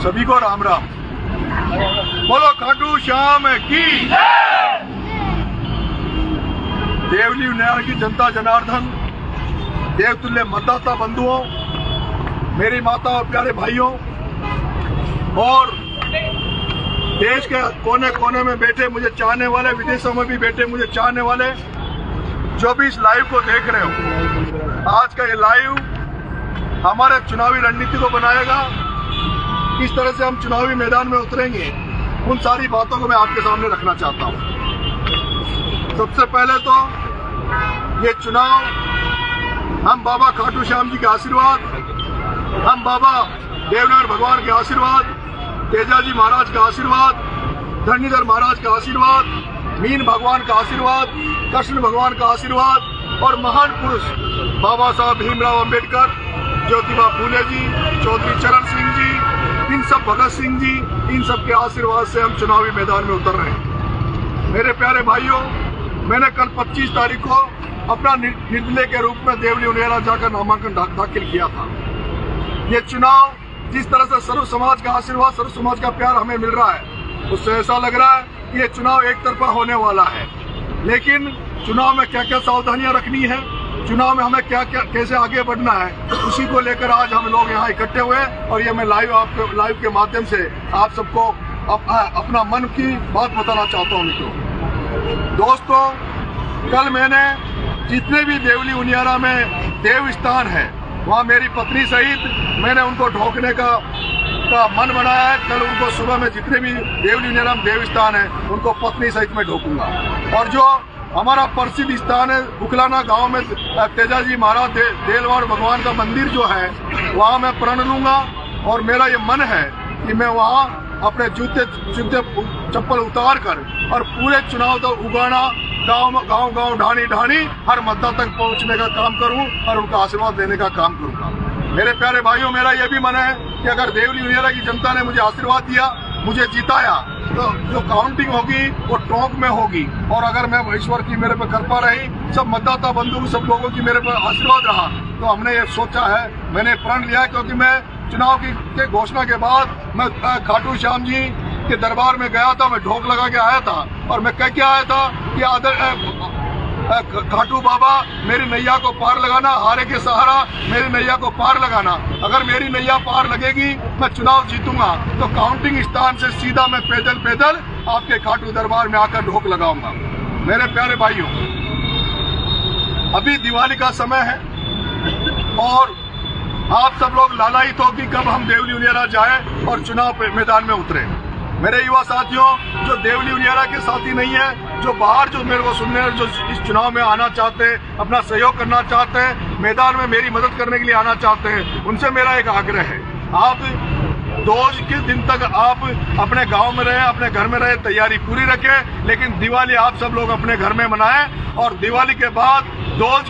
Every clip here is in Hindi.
सभी को राम राम। बोलो खाटू श्याम की। देवली उनियारा की जनता जनार्दन, देवतुल्य मतदाता बंधुओं, मेरी माता और प्यारे भाइयों और देश के कोने कोने में बैठे मुझे चाहने वाले, विदेशों में भी बैठे मुझे चाहने वाले, जो भी इस लाइव को देख रहे हो, आज का ये लाइव हमारे चुनावी रणनीति को बनाएगा। किस तरह से हम चुनावी मैदान में उतरेंगे, उन सारी बातों को मैं आपके सामने रखना चाहता हूं। सबसे पहले तो ये चुनाव हम बाबा खाटू श्याम जी के आशीर्वाद, हम बाबा देवनारायण भगवान के आशीर्वाद, तेजाजी महाराज का आशीर्वाद, धरणीधर महाराज का आशीर्वाद, मीन भगवान का आशीर्वाद, कृष्ण भगवान का आशीर्वाद और महान पुरुष बाबा साहब भीमराव अंबेडकर, ज्योतिबा फूले जी, चौधरी चरण सिंह जी, इन सब भगत सिंह जी, इन सब के आशीर्वाद से हम चुनावी मैदान में उतर रहे हैं। मेरे प्यारे भाइयों, मैंने कल 25 तारीख को अपना निर्दलीय के रूप में देवली उनियारा जाकर नामांकन दाखिल किया था। ये चुनाव जिस तरह से सर्व समाज का आशीर्वाद, सर्व समाज का प्यार हमें मिल रहा है, उससे ऐसा लग रहा है कि ये चुनाव एक तरफा होने वाला है। लेकिन चुनाव में क्या क्या सावधानियां रखनी है, चुनाव में हमें क्या क्या कैसे आगे बढ़ना है, उसी को लेकर आज हम लोग यहाँ इकट्ठे हुए और ये मैं लाइव के माध्यम से आप सबको अपना मन की बात बताना चाहता हूँ। मित्रों, दोस्तों, कल मैंने जितने भी देवली उनियारा में देव स्थान है, वहाँ मेरी पत्नी सहित मैंने उनको ढोकने का मन बनाया है। कल उनको सुबह में जितने भी देवली उनियारा में देव स्थान है, उनको पत्नी सहित मैं ढोकूंगा। और जो हमारा प्रसिद्ध स्थान है उखलाना गांव में तेजाजी महाराज देलवाड़ भगवान का मंदिर जो है, वहाँ मैं प्रण लूंगा और मेरा ये मन है कि मैं वहाँ अपने जूते चप्पल उतार कर और पूरे चुनाव तक उगाना, गांव ढाणी ढाणी हर मतदाता तक पहुंचने का काम करूं और उनका आशीर्वाद देने का काम करूंगा। मेरे प्यारे भाइयों, मेरा यह भी मन है कि अगर देवली उनियारा की जनता ने मुझे आशीर्वाद दिया, मुझे जिताया, तो जो काउंटिंग होगी वो टोंक में होगी। और अगर मैं ईश्वर की मेरे पे कृपा रही, सब मतदाता बंधु सब लोगों की मेरे पर आशीर्वाद रहा, तो हमने ये सोचा है, मैंने प्रण लिया है, क्योंकि मैं चुनाव की घोषणा के बाद मैं खाटू श्याम जी के दरबार में गया था, मैं ढोक लगा के आया था और मैं कह के आया था कि खाटू बाबा मेरी नैया को पार लगाना, हारे के सहारा मेरी नैया को पार लगाना। अगर मेरी नैया पार लगेगी, मैं चुनाव जीतूंगा, तो काउंटिंग स्थान से सीधा मैं पैदल आपके खाटू दरबार में आकर ढोक लगाऊंगा। मेरे प्यारे भाइयों, अभी दिवाली का समय है और आप सब लोग लालायित हो कि कब हम देवली उनियारा जाए और चुनाव मैदान में उतरे। मेरे युवा साथियों, जो देवली उनियारा के साथी नहीं है, जो बाहर जो मेरे को सुनने, जो इस चुनाव में आना चाहते हैं, अपना सहयोग करना चाहते हैं, मैदान में मेरी मदद करने के लिए आना चाहते हैं, उनसे मेरा एक आग्रह है, आप 2 के दिन तक आप अपने गांव में रहे, अपने घर में रहे, तैयारी पूरी रखें, लेकिन दिवाली आप सब लोग अपने घर में मनाएं। और दिवाली के बाद दोज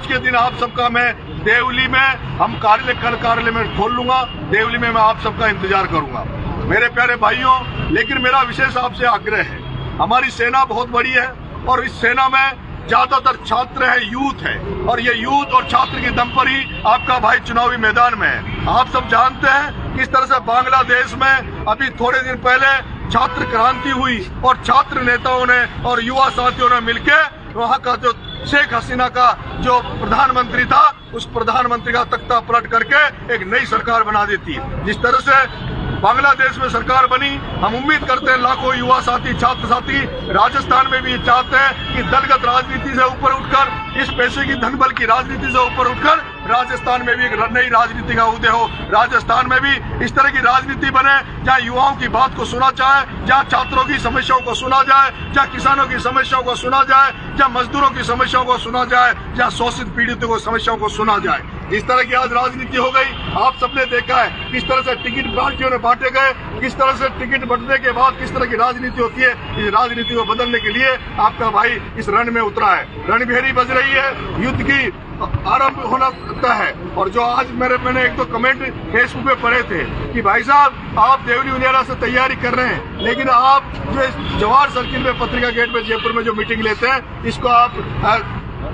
के दिन आप सबका मैं देवली में हम कार्यालय में खोल लूंगा। देवली में मैं आप सबका इंतजार करूंगा। मेरे प्यारे भाइयों, लेकिन मेरा विशेष आपसे आग्रह है, हमारी सेना बहुत बड़ी है और इस सेना में ज्यादातर छात्र है, यूथ है, और ये यूथ और छात्र के दम पर ही आपका भाई चुनावी मैदान में है। आप सब जानते हैं किस तरह से बांग्लादेश में अभी थोड़े दिन पहले छात्र क्रांति हुई और छात्र नेताओं ने और युवा साथियों ने मिलकर वहाँ का जो शेख हसीना का जो प्रधानमंत्री था, उस प्रधानमंत्री का तख्ता पलट करके एक नई सरकार बना देती। जिस तरह से बांग्लादेश में सरकार बनी, हम उम्मीद करते हैं लाखों युवा साथी, छात्र साथी राजस्थान में भी चाहते हैं कि दलगत राजनीति से ऊपर उठकर, इस पैसे की धनबल की राजनीति से ऊपर उठकर राजस्थान में भी एक नई राजनीति का उदय हो। राजस्थान में भी इस तरह की राजनीति बने जहाँ युवाओं की बात को सुना जाए, जहाँ छात्रों की समस्याओं को सुना जाए, जहाँ किसानों की समस्याओं को सुना जाए, जहाँ मजदूरों की समस्याओं को सुना जाए, जहाँ शोषित पीड़ितों को समस्याओं को सुना जाए। इस तरह की आज राजनीति हो गई। आप सबने देखा है किस तरह से टिकट पार्टियों ने बांटे गए, किस तरह से टिकट बंटने के बाद किस तरह की राजनीति होती है। इस राजनीति को बदलने के लिए आपका भाई इस रण में उतरा है। रणभेरी बज रही है, युद्ध की आरंभ होना लगता है। और जो आज मैंने एक दो कमेंट फेसबुक पे पढ़े थे कि भाई साहब आप देवली उनियारा से तैयारी कर रहे हैं, लेकिन आप जो जवाहर सर्किल में पत्रिका गेट में जयपुर में जो मीटिंग लेते हैं, इसको आप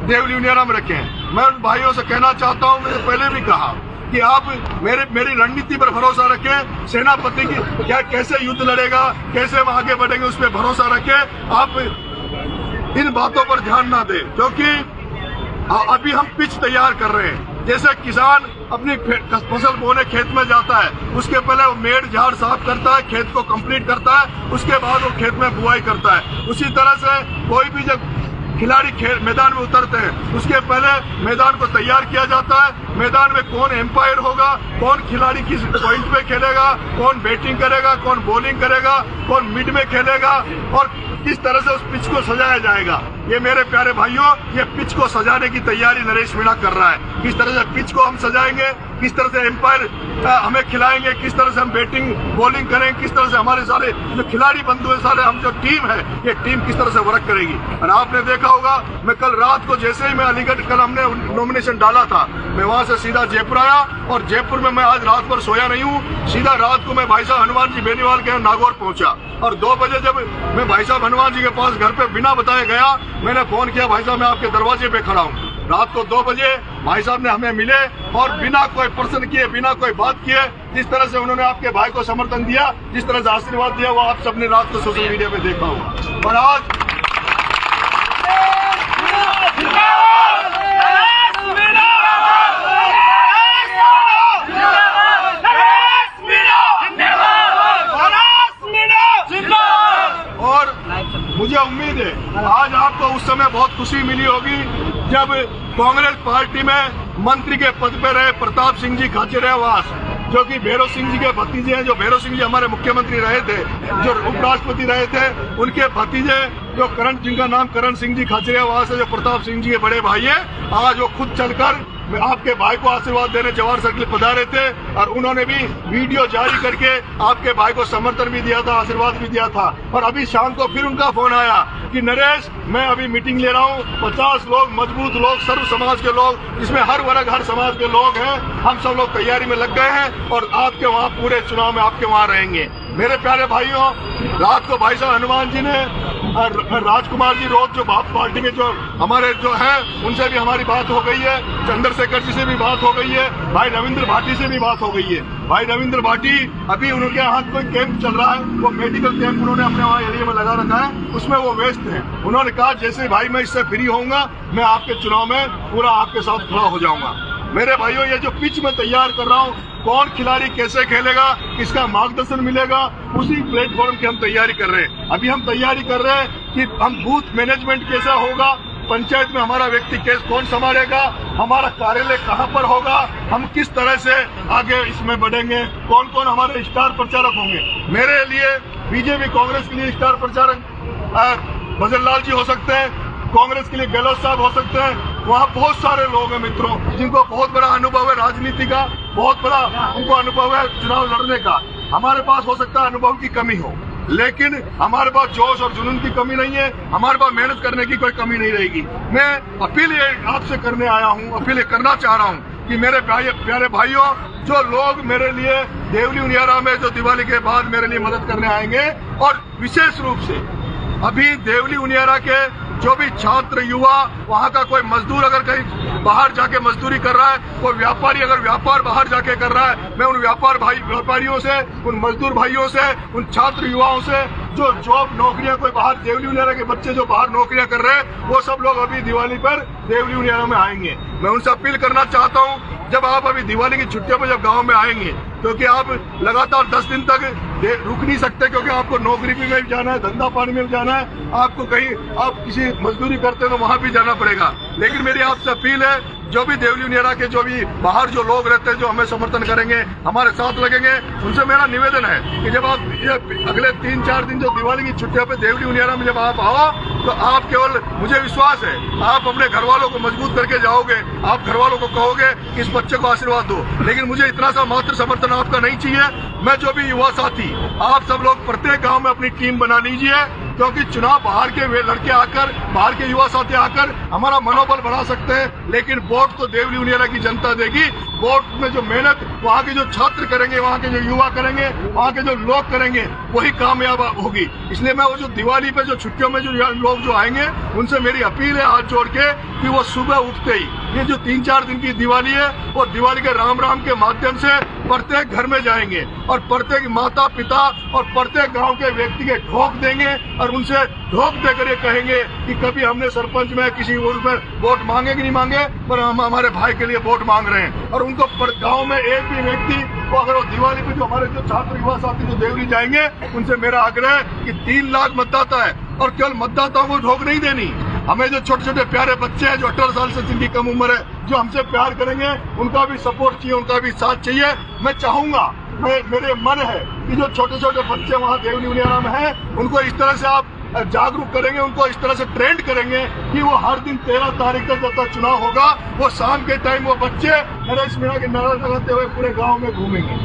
देवली उनियारा में रखें। मैं उन भाइयों से कहना चाहता हूं, मैंने पहले भी कहा कि आप मेरी रणनीति पर भरोसा रखें, सेनापति की क्या कैसे युद्ध लड़ेगा, कैसे हम आगे बढ़ेंगे उस पर भरोसा रखें। आप इन बातों पर ध्यान ना दें, क्योंकि अभी हम पिच तैयार कर रहे हैं। जैसे किसान अपनी फसल बोने खेत में जाता है, उसके पहले वो मेड़ झाड़ साफ करता है, खेत को कंप्लीट करता है, उसके बाद वो खेत में बुआई करता है। उसी तरह से कोई भी जब खिलाड़ी मैदान में उतरते हैं, उसके पहले मैदान को तैयार किया जाता है। मैदान में कौन एम्पायर होगा, कौन खिलाड़ी किस पॉइंट पे खेलेगा, कौन बैटिंग करेगा, कौन बॉलिंग करेगा, कौन मिड में खेलेगा और किस तरह से उस पिच को सजाया जाएगा। ये मेरे प्यारे भाइयों, ये पिच को सजाने की तैयारी नरेश मीणा कर रहा है। किस तरह से पिच को हम सजाएंगे, किस तरह से एम्पायर हमें खिलाएंगे, किस तरह से हम बैटिंग बॉलिंग करेंगे, किस तरह से हमारे सारे जो खिलाड़ी बंधु है, सारे हम जो टीम है, ये टीम किस तरह से वर्क करेगी। और आपने देखा होगा, मैं कल रात को जैसे ही मैं अलीगढ़ कल हमने नॉमिनेशन डाला था, मैं वहां से सीधा जयपुर आया और जयपुर में मैं आज रात भर सोया नहीं हूँ। सीधा रात को मैं भाई साहब हनुमान जी बेनीवाल के यहाँ नागौर पहुंचा और 2 बजे जब मैं भाई साहब हनुमान जी के पास घर पे बिना बताए गया, मैंने फोन किया, भाई साहब मैं आपके दरवाजे पे खड़ा हूँ। रात को 2 बजे भाई साहब ने हमें मिले और बिना कोई प्रश्न किए, बिना कोई बात किए, जिस तरह से उन्होंने आपके भाई को समर्थन दिया, जिस तरह से आशीर्वाद दिया, वो आप सबने रात को सोशल मीडिया पे देखा होगा। और आज मुझे उम्मीद है आज आपको उस समय बहुत खुशी मिली होगी जब कांग्रेस पार्टी में मंत्री के पद पर रहे प्रताप सिंह जी खाचरियावास, जो कि भैरव सिंह जी के भतीजे हैं। जो भैरव सिंह जी हमारे मुख्यमंत्री रहे थे, जो उपराष्ट्रपति रहे थे, उनके भतीजे जो करण, जिनका नाम करण सिंह जी खाचरियावास है, जो प्रताप सिंह जी के बड़े भाई है, आज वो खुद चलकर आपके भाई को आशीर्वाद देने जवाहर सर्किल पधारे थे और उन्होंने भी वीडियो जारी करके आपके भाई को समर्थन भी दिया था, आशीर्वाद भी दिया था। और अभी शाम को फिर उनका फोन आया कि नरेश मैं अभी मीटिंग ले रहा हूँ, 50 लोग मजबूत लोग, सर्व समाज के लोग, जिसमें हर वर्ग हर समाज के लोग हैं, हम सब लोग तैयारी में लग गए हैं और आपके वहाँ पूरे चुनाव में आपके वहाँ रहेंगे। मेरे प्यारे भाइयों, रात को भाई साहब हनुमान जी ने राजकुमार जी रोज जो बाप पार्टी के जो हमारे जो हैं, उनसे भी हमारी बात हो गई है, चंद्रशेखर जी से भी बात हो गई है, भाई रविंद्र भाटी से भी बात हो गई है। भाई रविंद्र भाटी अभी उनके हाथ कोई कैंप चल रहा है, वो मेडिकल कैंप उन्होंने अपने वहाँ एरिया में लगा रखा है, उसमें वो व्यस्त है। उन्होंने कहा जैसे भाई मैं इससे फ्री होऊंगा, मैं आपके चुनाव में पूरा आपके साथ खड़ा हो जाऊंगा। मेरे भाइयों, ये जो पिच में तैयार कर रहा हूँ, कौन खिलाड़ी कैसे खेलेगा, किसका मार्गदर्शन मिलेगा, उसी प्लेटफॉर्म की हम तैयारी कर रहे हैं। अभी हम तैयारी कर रहे हैं कि हम बूथ मैनेजमेंट कैसा होगा, पंचायत में हमारा व्यक्ति कैसे कौन संभालेगा, हमारा कार्यालय कहाँ पर होगा, हम किस तरह से आगे इसमें बढ़ेंगे, कौन कौन हमारे स्टार प्रचारक होंगे। मेरे लिए बीजेपी कांग्रेस के लिए स्टार प्रचारक भजन लाल जी हो सकते हैं, कांग्रेस के लिए गहलोत साहब हो सकते हैं। वहाँ बहुत सारे लोग हैं मित्रों, जिनको बहुत बड़ा अनुभव है राजनीति का, बहुत बड़ा उनको अनुभव है चुनाव लड़ने का। हमारे पास हो सकता है अनुभव की कमी हो, लेकिन हमारे पास जोश और जुनून की कमी नहीं है, हमारे पास मेहनत करने की कोई कमी नहीं रहेगी। मैं अपील आपसे करने आया हूँ, अपील करना चाह रहा हूँ कि मेरे प्यारे भाइयों, जो लोग मेरे लिए देवली उनियारा में जो दिवाली के बाद मेरे लिए मदद करने आएंगे, और विशेष रूप से अभी देवली उनियारा के जो भी छात्र युवा, वहाँ का कोई मजदूर अगर कहीं बाहर जाके मजदूरी कर रहा है, कोई व्यापारी अगर व्यापार बाहर जाके कर रहा है, मैं उन व्यापारियों से, उन मजदूर भाइयों से, उन छात्र युवाओं से जो जॉब नौकरियां कोई बाहर देवली उनियारा के बच्चे जो बाहर नौकरियां कर रहे हैं, वो सब लोग अभी दिवाली पर देवली उनियारा में आएंगे। मैं उनसे अपील करना चाहता हूँ, जब आप अभी दिवाली की छुट्टियों पर जब गाँव में आएंगे, क्योंकि आप लगातार 10 दिन तक रुक नहीं सकते, क्योंकि आपको नौकरी भी में जाना है, धंधा पानी में भी जाना है, आपको कहीं आप किसी मजदूरी करते हैं तो वहां भी जाना पड़ेगा। लेकिन मेरी आपसे अपील है, जो भी देवली उनियारा के जो भी बाहर जो लोग रहते हैं, जो हमें समर्थन करेंगे, हमारे साथ लगेंगे, उनसे मेरा निवेदन है कि जब आप ये अगले 3-4 दिन जो दिवाली की छुट्टियों पे देवली उनियारा में जब आप आओ, तो आप केवल, मुझे विश्वास है, आप अपने घर वालों को मजबूत करके जाओगे, आप घर वालों को कहोगे कि इस बच्चे को आशीर्वाद दो। लेकिन मुझे इतना सा मात्र समर्थन आपका नहीं चाहिए। मैं जो भी युवा साथी, आप सब लोग प्रत्येक गाँव में अपनी टीम बना लीजिए क्योंकि चुनाव बाहर के वे लड़के आकर, बाहर के युवा साथी आकर हमारा मनोबल बढ़ा सकते हैं, लेकिन वोट तो देवली उनियारा की जनता देगी। वोट में जो मेहनत वहाँ के जो छात्र करेंगे, वहाँ के जो युवा करेंगे, वहाँ के जो लोग करेंगे, वही कामयाब होगी। इसलिए मैं वो जो दिवाली पे जो छुट्टियों में जो लोग जो आएंगे, उनसे मेरी अपील है हाथ जोड़ के कि वो सुबह उठते ही ये जो 3-4 दिन की दिवाली है, वो दिवाली के राम राम के माध्यम से प्रत्येक घर में जाएंगे और प्रत्येक माता पिता और प्रत्येक गांव के व्यक्ति के ढोक देंगे और उनसे ढोक देकर ये कहेंगे कि कभी हमने सरपंच में किसी में वोट मांगे कि नहीं मांगे, पर हम हमारे भाई के लिए वोट मांग रहे हैं। और उनको गांव में एक भी व्यक्ति को अगर वो दिवाली पे जो हमारे जो छात्र युवा साथी जो देवली जाएंगे, उनसे मेरा आग्रह है कि 3 लाख मतदाता है और केवल मतदाताओं को ढोक नहीं देनी। हमें जो छोटे छोटे प्यारे बच्चे हैं जो 18 साल से जिनकी कम उम्र है, जो हमसे प्यार करेंगे, उनका भी सपोर्ट चाहिए, उनका भी साथ चाहिए। मैं चाहूंगा, मेरे मन है कि जो छोटे छोटे बच्चे वहाँ देवली उनियारा में हैं, उनको इस तरह से आप जागरूक करेंगे, उनको इस तरह से ट्रेंड करेंगे कि वो हर दिन 13 तारीख तक जब तक चुनाव होगा, वो शाम के टाइम वो बच्चे नरेश मीणा के नारा लगाते हुए पूरे गाँव में घूमेंगे।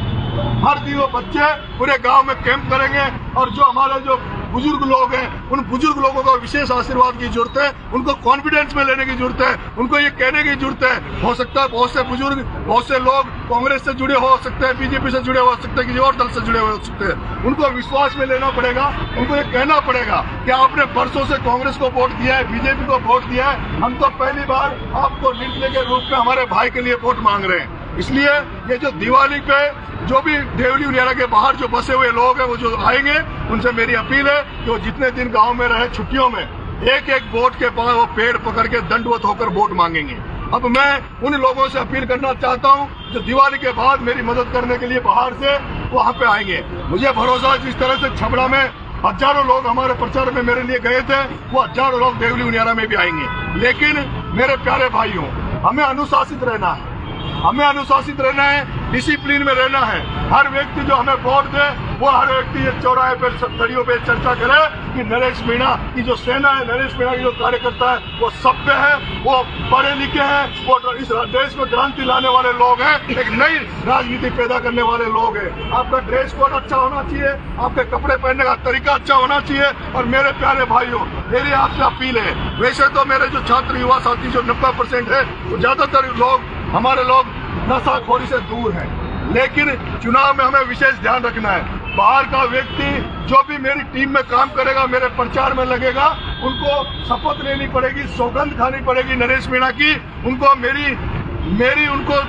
हर दिन वो बच्चे पूरे गांव में कैंप करेंगे और जो हमारे जो बुजुर्ग लोग हैं, उन बुजुर्ग लोगों को विशेष आशीर्वाद की जरूरत है, उनको कॉन्फिडेंस में लेने की जरूरत है, उनको ये कहने की जरूरत है। हो सकता है बहुत से बुजुर्ग, बहुत से लोग कांग्रेस से जुड़े हो सकते हैं, बीजेपी से जुड़े हो सकते हैं, किसी और दल से जुड़े हो सकते हैं, उनको विश्वास में लेना पड़ेगा, उनको ये कहना पड़ेगा कि आपने परसों से कांग्रेस को वोट दिया है, बीजेपी को वोट दिया है, हम तो पहली बार आपको निर्णय के रूप में हमारे भाई के लिए वोट मांग रहे हैं। इसलिए ये जो दिवाली पे जो भी देवली उनियारा के बाहर जो बसे हुए लोग हैं, वो जो आएंगे, उनसे मेरी अपील है कि वो जितने दिन गांव में रहे छुट्टियों में, एक एक वोट के पास वो पेड़ पकड़ के दंडवत होकर वोट मांगेंगे। अब मैं उन लोगों से अपील करना चाहता हूं जो दिवाली के बाद मेरी मदद करने के लिए बाहर से वहां पे आएंगे। मुझे भरोसा है जिस तरह से छबड़ा में हजारों लोग हमारे प्रचार में मेरे लिए गए थे, वो हजारों लोग देवली उनियारा में भी आएंगे। लेकिन मेरे प्यारे भाइयों, हमें अनुशासित रहना है, हमें अनुशासित रहना है, डिसिप्लिन में रहना है। हर व्यक्ति जो हमें वोट दे, वो हर व्यक्ति ये चौराहे पे खड़ियों पे चर्चा करे कि नरेश मीणा की जो सेना है, नरेश मीणा की जो कार्यकर्ता है, वो सभ्य है, वो पढ़े लिखे हैं, वो इस देश में क्रांति लाने वाले लोग हैं, एक नई राजनीति पैदा करने वाले लोग हैं। आपका ड्रेस कोड अच्छा होना चाहिए, आपके कपड़े पहनने का तरीका अच्छा होना चाहिए। और मेरे प्यारे भाइयों, मेरी आपसे अपील है, वैसे तो मेरे जो छात्र युवा साथी जो 90% है, वो ज्यादातर लोग, हमारे लोग नशाखोरी से दूर हैं, लेकिन चुनाव में हमें विशेष ध्यान रखना है। बाहर का व्यक्ति जो भी मेरी टीम में काम करेगा, मेरे प्रचार में लगेगा, उनको शपथ लेनी पड़ेगी, सौगंध खानी पड़ेगी नरेश मीणा की। उनको मेरी उनको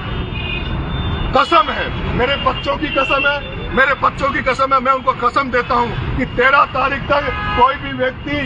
कसम है, मेरे बच्चों की कसम है, मेरे बच्चों की कसम है। मैं उनको कसम देता हूं कि 13 तारीख तक कोई भी व्यक्ति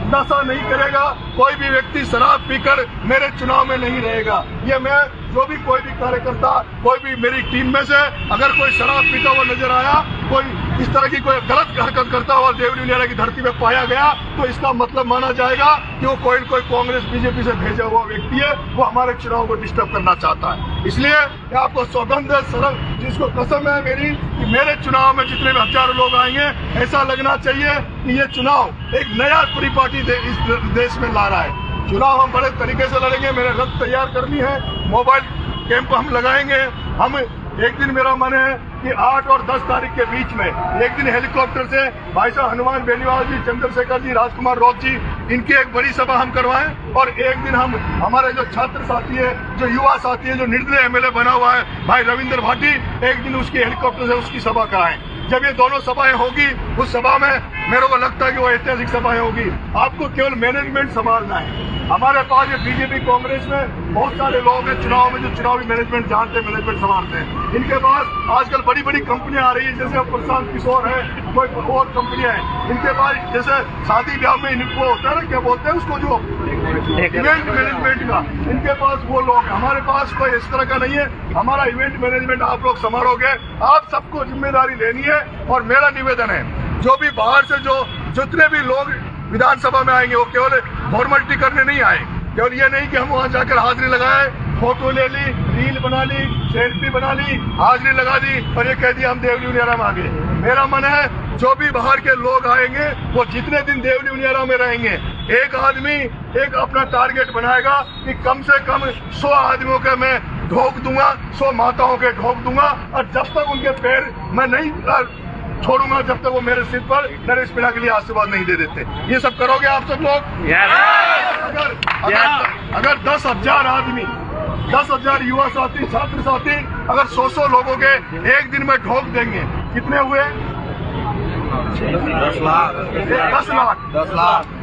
नशा नहीं करेगा, कोई भी व्यक्ति शराब पीकर मेरे चुनाव में नहीं रहेगा। ये मैं जो भी कोई भी कार्यकर्ता, कोई भी मेरी टीम में से अगर कोई शराब पीता हुआ नजर आया, कोई इस तरह की कोई गलत हरकत करता हुआ देवली उनियारा की धरती में पाया गया, तो इसका मतलब माना जाएगा कि वो कोई कांग्रेस बीजेपी से भेजा हुआ व्यक्ति है, वो हमारे चुनाव को डिस्टर्ब करना चाहता है। इसलिए आपको सौगंध है, सरल, जिसको कसम है मेरी कि मेरे चुनाव में जितने भी हजारों लोग आएंगे, ऐसा लगना चाहिए कि ये चुनाव एक नया परिपाटी इस देश में ला रहा है। चुनाव हम बड़े तरीके से लड़ेंगे, मेरे रथ तैयार करनी है, मोबाइल कैंप हम लगाएंगे। हम एक दिन, मेरा मन है कि 8 और 10 तारीख के बीच में एक दिन हेलीकॉप्टर से भाई साहब हनुमान बेनीवाल जी, चंद्रशेखर जी, राजकुमार रौत जी, इनकी एक बड़ी सभा हम करवाएं। और एक दिन हम हमारे जो छात्र साथी है, जो युवा साथी है, जो निर्दलीय एमएलए बना हुआ है भाई रविंद्र भाटी, एक दिन उसकी हेलीकॉप्टर से उसकी सभा कराएं। जब ये दोनों सभाएं होगी, उस सभा में मेरे को लगता है कि वो ऐतिहासिक सभाएं होगी। आपको केवल मैनेजमेंट संभालना है। हमारे पास ये बीजेपी कांग्रेस में बहुत सारे लोग हैं चुनाव में जो चुनावी मैनेजमेंट जानते हैं, मैनेजमेंट संभालते हैं। इनके पास आजकल बड़ी बड़ी कंपनियां आ रही है, जैसे प्रशांत किशोर है, कोई और कंपनियां हैं। इनके पास जैसे शादी ब्याह में इनको होता है ना, क्या बोलते हैं उसको, जो इवेंट मैनेजमेंट का, इनके पास वो लोग हैं। हमारे पास कोई इस तरह का नहीं है। हमारा इवेंट मैनेजमेंट आप लोग संभालोगे, आप सबको जिम्मेदारी लेनी है। और मेरा निवेदन है, जो भी बाहर से जो जितने भी लोग विधानसभा में आएंगे, वो केवल फॉर्मेलिटी करने नहीं आए। केवल ये नहीं कि हम वहाँ जाकर हाजिरी लगाए, फोटो ले ली, रील बना ली, सेल्फी बना ली, हाजिरी लगा दी और ये कह दिया हम देवली उनियारा में आ गए। मेरा मन है जो भी बाहर के लोग आएंगे, वो जितने दिन देवली उनियारा में रहेंगे, एक आदमी एक अपना टारगेट बनाएगा कि कम से कम 100 आदमियों के मैं ढोक दूंगा, 100 माताओं के ढोक दूंगा। और जब तक उनके पैर मैं नहीं छोड़ूंगा जब तक वो मेरे सिर पर नरेश मीणा के लिए आशीर्वाद नहीं दे देते। ये सब करोगे आप सब लोग? अगर 10,000 आदमी, 10,000 युवा साथी, छात्र साथी अगर 100 लोगों के एक दिन में ठोक देंगे, कितने हुए? 10 लाख।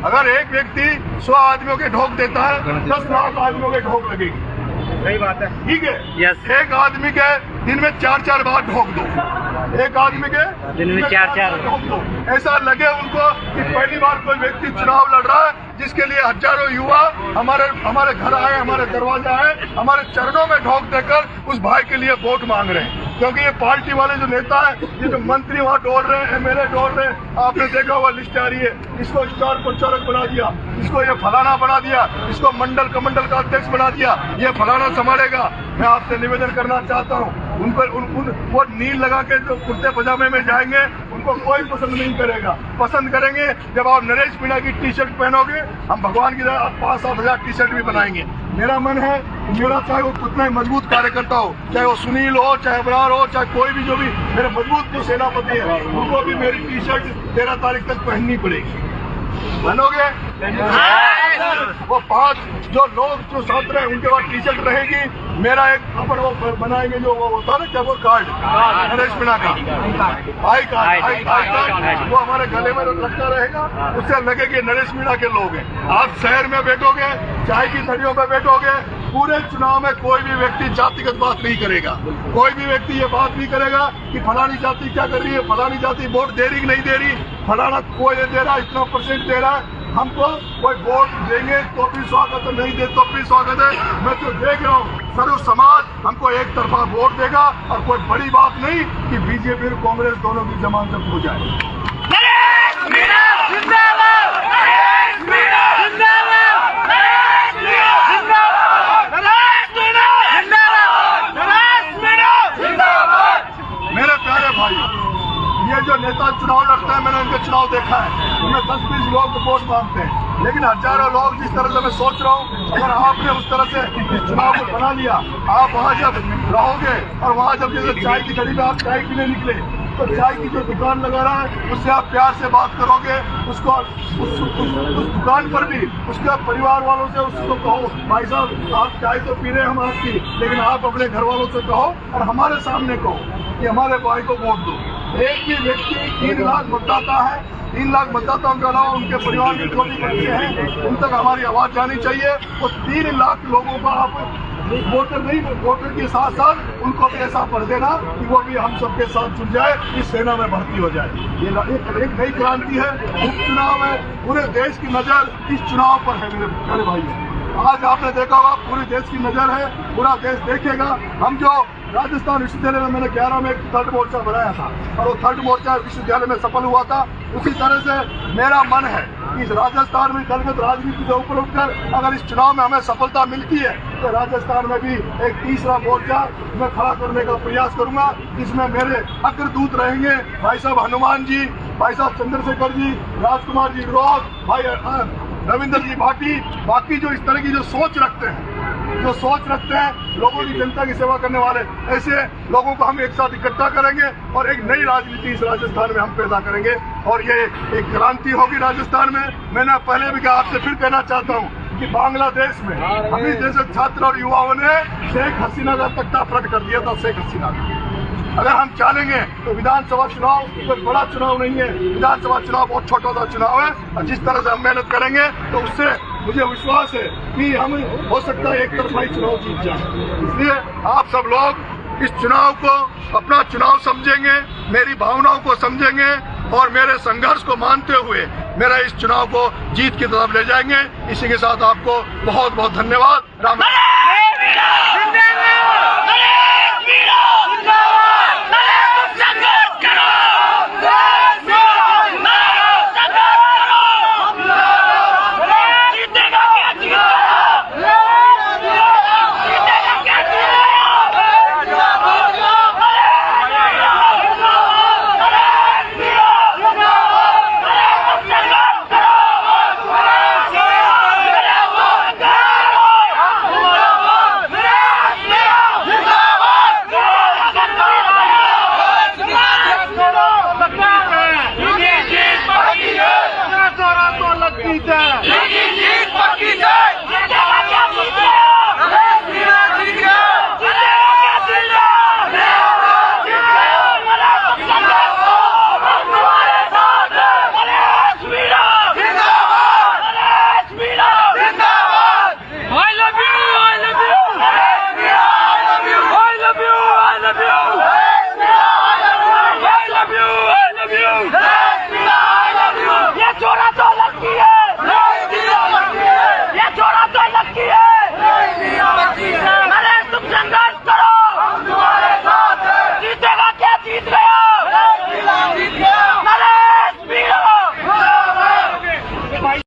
अगर एक व्यक्ति 100 आदमियों के ठोक देता है, 10 लाख आदमियों के ठोक लगेगी। सही बात है, ठीक है। यस। एक आदमी के दिन में 4-4 बार ठोक दो, एक आदमी के दिन में 4-4 ठोक दो। ऐसा लगे उनको कि पहली बार कोई व्यक्ति चुनाव लड़ रहा है, जिसके लिए हजारों युवा हमारे घर आए, हमारे दरवाजे आए, हमारे चरणों में ठोक देकर उस भाई के लिए वोट मांग रहे हैं। क्योंकि ये पार्टी वाले जो नेता है, ये जो मंत्री वहाँ डोल रहे हैं, एमएलए डोल रहे हैं, आपने देखा हुआ लिस्ट आ रही है, इसको स्टार प्रचारक बना दिया, इसको ये फलाना बना दिया, इसको मंडल कमंडल का अध्यक्ष बना दिया, ये फलाना संभालेगा। मैं आपसे निवेदन करना चाहता हूँ, वो नील लगा के जो कुर्ते पजामे में जाएंगे, उनको कोई पसंद नहीं करेगा। पसंद करेंगे जब आप नरेश मीणा की टी शर्ट पहनोगे, हम भगवान की तरह 5-7 हजार टी शर्ट भी बनाएंगे। मेरा मन है, मेरा चाहे वो कितना ही मजबूत कार्यकर्ता हो, चाहे वो सुनील हो, चाहे अबरार हो, चाहे कोई भी जो भी मेरे मजबूत जो सेनापति है, उनको भी मेरी टी शर्ट 13 तारीख तक पहननी पड़ेगी। बनोगे? वो 5 जो लोग जो छात्र हैं उनके पास टी शर्ट रहेगी, मेरा एक अपन वो बनाएंगे जो वो होता है ना, क्या वो कार्ड नरेश मीणा का आई कार्ड, वो हमारे गले में लगता रहेगा, उससे लगे कि नरेश मीणा के लोग हैं। आप शहर में बैठोगे, चाय की थड़ियों में बैठोगे, पूरे चुनाव में कोई भी व्यक्ति जातिगत बात नहीं करेगा, कोई भी व्यक्ति ये बात नहीं करेगा कि फलानी जाति क्या कर रही है, फलानी जाति वोट दे रही नहीं दे रही, फलाना कोई दे रहा, इतना % दे रहा है। हमको कोई वोट देंगे तो भी स्वागत है, नहीं दे तो भी स्वागत है। मैं तो देख रहा हूँ सर्व समाज हमको एक तरफा वोट देगा, और कोई बड़ी बात नहीं कि बीजेपी और कांग्रेस दोनों की जमानत हो जाए। मेरे प्यारे भाई, ये जो नेता चुनाव लड़ते हैं, मैंने इनके चुनाव देखा है, उनमें 10-20 लोग वोट मांगते हैं, लेकिन हजारों लोग जिस तरह से मैं सोच रहा हूँ, अगर आपने उस तरह से चुनाव को बना लिया, आप वहाँ जब रहोगे और वहाँ जब जैसे चाय की घड़ी में आप चाय पीने निकले, तो चाय की जो दुकान लगा रहा है उससे आप प्यार से बात करोगे, उसको उस दुकान पर भी उसके परिवार वालों से उसको कहो, भाई साहब आप चाय तो पी रहे हैं हम आपकी, लेकिन आप अपने घर वालों से कहो और हमारे सामने कहो कि हमारे भाई को वोट दो। एक भी व्यक्ति 3 लाख मतदाता है, 3 लाख मतदाताओं के अलावा उनके परिवार के जो भी बच्चे हैं, उन तक हमारी आवाज जानी चाहिए। वो 3 लाख लोगों का आप वोटर नहीं, वोटर के साथ साथ उनको भी ऐसा कर देना कि वो भी हम सबके साथ जुड़ जाए, इस सेना में भर्ती हो जाए। ये एक नई क्रांति है, उपचुनाव है, पूरे देश की नजर इस चुनाव पर है। मेरे भाइयों, आज आपने देखा होगा पूरे देश की नजर है, पूरा देश देखेगा। हम जो राजस्थान विश्वविद्यालय में मैंने 11 में एक 3rd मोर्चा बनाया था, और वो 3rd मोर्चा विश्वविद्यालय में सफल हुआ था। उसी तरह से मेरा मन है कि राजस्थान में दलगत राजनीति से ऊपर उठकर अगर इस चुनाव में हमें सफलता मिलती है, तो राजस्थान में भी एक 3रा मोर्चा मैं खड़ा करने का प्रयास करूंगा, जिसमें मेरे अग्रदूत रहेंगे भाई साहब हनुमान जी, भाई साहब चंद्रशेखर जी, राजकुमार जी रोज, भाई रविंद्र जी भाटी, बाकी जो इस तरह की जो सोच रखते हैं, लोगों की जनता की सेवा करने वाले, ऐसे लोगों को हम एक साथ इकट्ठा करेंगे और एक नई राजनीति इस राजस्थान में हम पैदा करेंगे, और ये एक क्रांति होगी राजस्थान में। मैंने पहले भी कहा, आपसे फिर कहना चाहता हूँ कि बांग्लादेश में हम इस जैसे छात्र और युवाओं ने शेख हसीना का तख्ता पलट कर दिया था। शेख हसीना का अगर हम चाहेंगे तो विधानसभा चुनाव कोई बड़ा चुनाव नहीं है, विधानसभा चुनाव बहुत छोटा सा चुनाव है, और जिस तरह से हम मेहनत करेंगे तो उससे मुझे विश्वास है कि हम हो सकता है एक तरफा चुनाव जीत जाए। इसलिए आप सब लोग इस चुनाव को अपना चुनाव समझेंगे, मेरी भावनाओं को समझेंगे और मेरे संघर्ष को मानते हुए मेरा इस चुनाव को जीत की तरफ ले जाएंगे। इसी के साथ आपको बहुत बहुत धन्यवाद। राम।